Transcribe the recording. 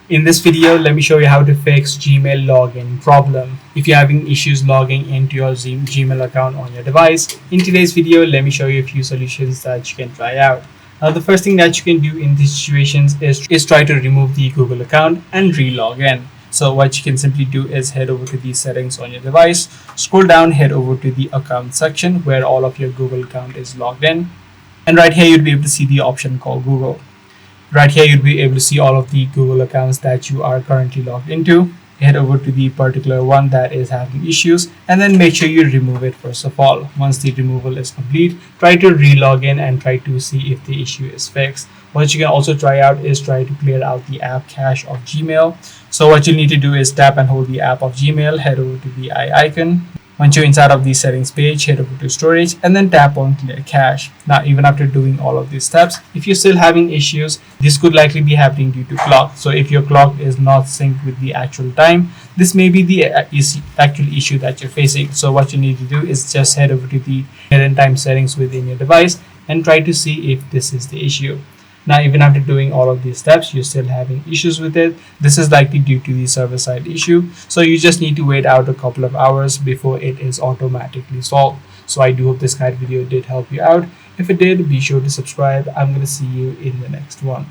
In this video, let me show you how to fix Gmail login problem. If you're having issues logging into your Gmail account on your device, in today's video, let me show you a few solutions that you can try out. Now, the first thing that you can do in these situations is try to remove the Google account and re-log in. So what you can simply do is head over to the settings on your device, scroll down, head over to the account section where all of your Google account is logged in. And right here, you'll be able to see the option called Google. Right here, you'll be able to see all of the Google accounts that you are currently logged into. Head over to the particular one that is having issues and then make sure you remove it first of all. Once the removal is complete, try to re-log in and try to see if the issue is fixed. What you can also try out is try to clear out the app cache of Gmail. So what you need to do is tap and hold the app of Gmail, head over to the eye icon. Once you're inside of the settings page, head over to storage and then tap on clear cache. Now, even after doing all of these steps, if you're still having issues, this could likely be happening due to clock. So if your clock is not synced with the actual time, this may be the actual issue that you're facing. So what you need to do is just head over to the current time settings within your device and try to see if this is the issue. Now, even after doing all of these steps, you're still having issues with it. This is likely due to the server side issue. So you just need to wait out a couple of hours before it is automatically solved. So I do hope this guide video did help you out. If it did, be sure to subscribe. I'm going to see you in the next one.